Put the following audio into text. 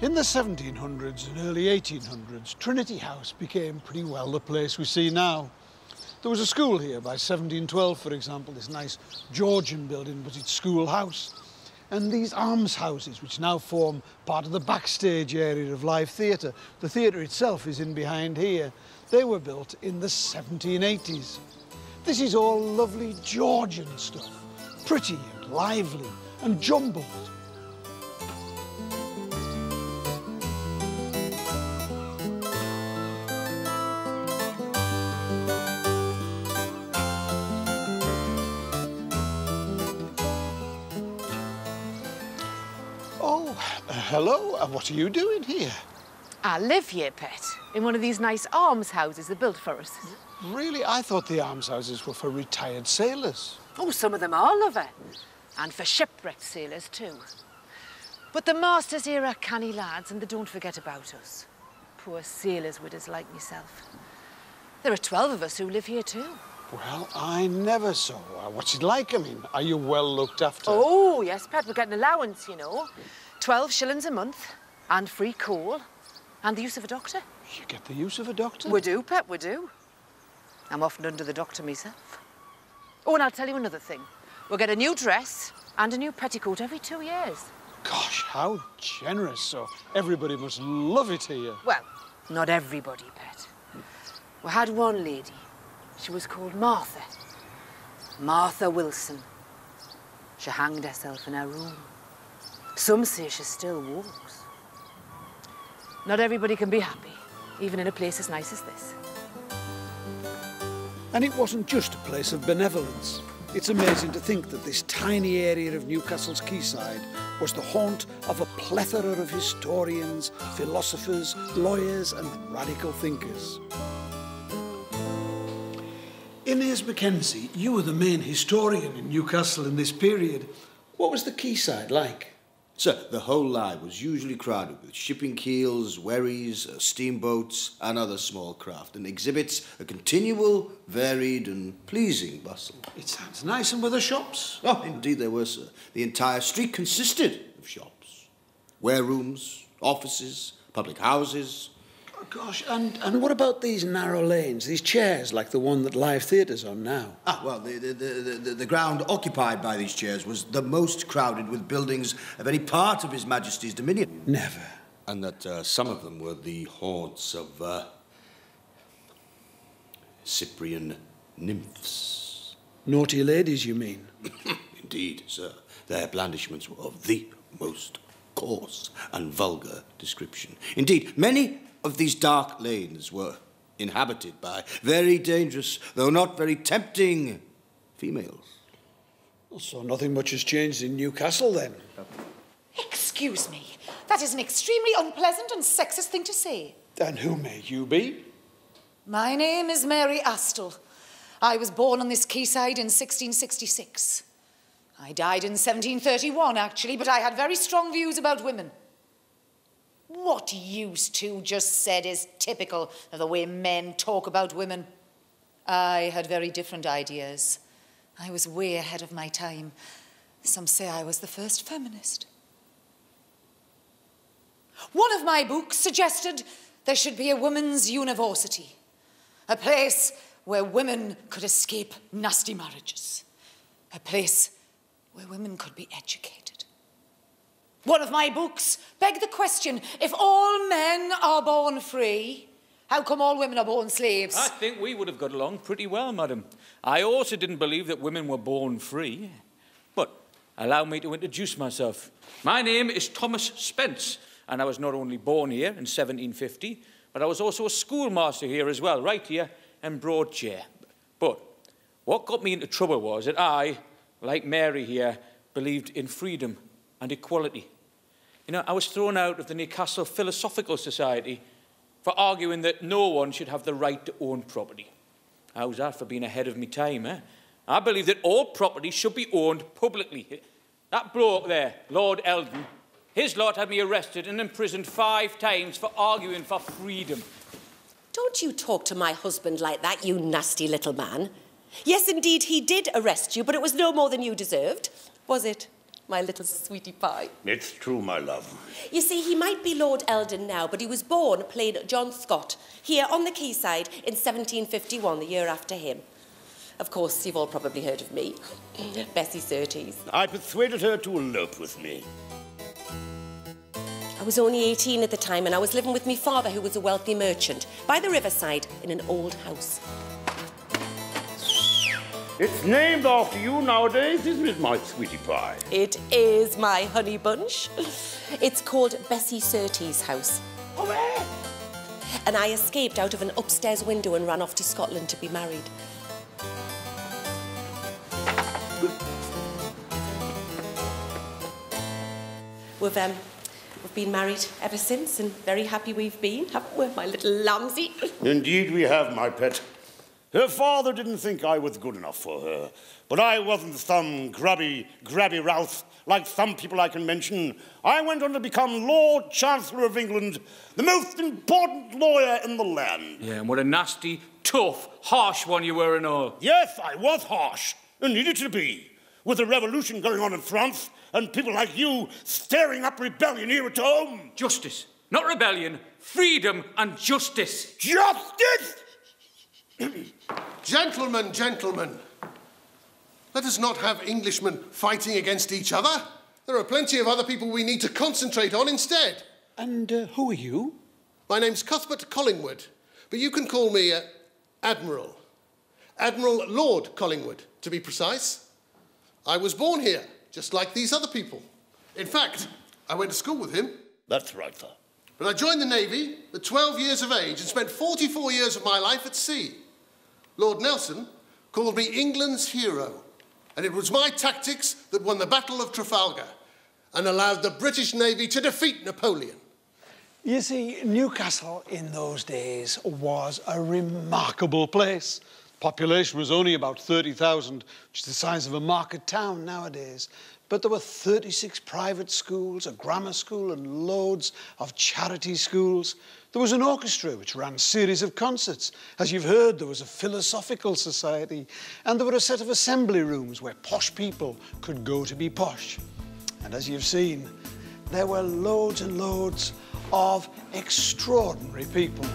In the 1700s and early 1800s, Trinity House became pretty well the place we see now. There was a school here by 1712, for example. This nice Georgian building was its school house. And these almshouses, which now form part of the backstage area of live theatre. The theatre itself is in behind here. They were built in the 1780s. This is all lovely Georgian stuff, pretty and lively and jumbled. Hello, what are you doing here? I live here, Pet, in one of these nice almshouses they're built for us. Really? I thought the almshouses were for retired sailors. Oh, some of them are, lover. And for shipwrecked sailors, too. But the masters here are canny lads, and they don't forget about us. Poor sailors' widows like myself. There are 12 of us who live here, too. Well, I never saw. What's it like? I mean, are you well looked after? Oh, yes, Pet, we get an allowance, you know. 12 shillings a month, and free coal, and the use of a doctor. You get the use of a doctor? We do, Pet, we do. I'm often under the doctor myself. Oh, and I'll tell you another thing. We'll get a new dress and a new petticoat every 2 years. Gosh, how generous. So everybody must love it here. Well, not everybody, Pet. We had one lady. She was called Martha. Martha Wilson. She hanged herself in her room. Some say she still walks. Not everybody can be happy, even in a place as nice as this. And it wasn't just a place of benevolence. It's amazing to think that this tiny area of Newcastle's quayside was the haunt of a plethora of historians, philosophers, lawyers and radical thinkers. Inez Mackenzie, you were the main historian in Newcastle in this period. What was the quayside like? Sir, the whole line was usually crowded with shipping keels, wherries, steamboats and other small craft, and exhibits a continual, varied and pleasing bustle. It sounds nice. And were there shops? Oh, indeed there were, sir. The entire street consisted of shops. Warerooms, offices, public houses. Oh, gosh, and what about these narrow lanes, these chairs like the one that Live Theatre's on now? Ah, well, the ground occupied by these chairs was the most crowded with buildings of any part of His Majesty's dominion. Never. And that some of them were the haunts of Cyprian nymphs. Naughty ladies, you mean? Indeed, sir. Their blandishments were of the most coarse and vulgar description. Indeed, many of these dark lanes were inhabited by very dangerous, though not very tempting, females. Well, so nothing much has changed in Newcastle, then? Excuse me. That is an extremely unpleasant and sexist thing to say. And who may you be? My name is Mary Astle. I was born on this quayside in 1666. I died in 1731, actually, but I had very strong views about women. What you two just said is typical of the way men talk about women. I had very different ideas. I was way ahead of my time. Some say I was the first feminist. One of my books suggested there should be a women's university, a place where women could escape nasty marriages, a place where women could be educated. One of my books begged the question, if all men are born free, how come all women are born slaves? I think we would have got along pretty well, madam. I also didn't believe that women were born free. But allow me to introduce myself. My name is Thomas Spence, and I was not only born here in 1750, but I was also a schoolmaster here as well, right here in Broadchair. But what got me into trouble was that I, like Mary here, believed in freedom and equality. You know, I was thrown out of the Newcastle Philosophical Society for arguing that no one should have the right to own property. How's that for being ahead of me time, eh? I believe that all property should be owned publicly. That bloke there, Lord Eldon, his lot had me arrested and imprisoned 5 times for arguing for freedom. Don't you talk to my husband like that, you nasty little man. Yes, indeed, he did arrest you, but it was no more than you deserved, was it? My little sweetie pie. It's true, my love. You see, he might be Lord Eldon now, but he was born playing John Scott here on the quayside in 1751, the year after him. Of course, you've all probably heard of me, Bessie Surtees. I persuaded her to elope with me. I was only 18 at the time, and I was living with my father, who was a wealthy merchant, by the riverside in an old house. It's named after you nowadays, isn't it, my sweetie pie? It is, my honey bunch. It's called Bessie Surtees' house. Hooray! And I escaped out of an upstairs window and ran off to Scotland to be married. We've been married ever since, and very happy we've been, haven't we, my little lambsy? Indeed we have, my pet. Her father didn't think I was good enough for her, but I wasn't some grabby Ralph like some people I can mention. I went on to become Lord Chancellor of England, the most important lawyer in the land. Yeah, and what a nasty, tough, harsh one you were and all. Yes, I was harsh, and needed to be. With a revolution going on in France, and people like you stirring up rebellion here at home. Justice, not rebellion, freedom and justice. Justice! Gentlemen, let us not have Englishmen fighting against each other. There are plenty of other people we need to concentrate on instead. And who are you? My name's Cuthbert Collingwood, but you can call me Admiral. Admiral Lord Collingwood, to be precise. I was born here, just like these other people. In fact, I went to school with him. That's right, sir. But I joined the Navy at 12 years of age and spent 44 years of my life at sea. Lord Nelson called me England's hero, and it was my tactics that won the Battle of Trafalgar and allowed the British Navy to defeat Napoleon. You see, Newcastle in those days was a remarkable place. Population was only about 30,000, which is the size of a market town nowadays. But there were 36 private schools, a grammar school, and loads of charity schools. There was an orchestra which ran a series of concerts. As you've heard, there was a philosophical society, and there were a set of assembly rooms where posh people could go to be posh. And as you've seen, there were loads and loads of extraordinary people.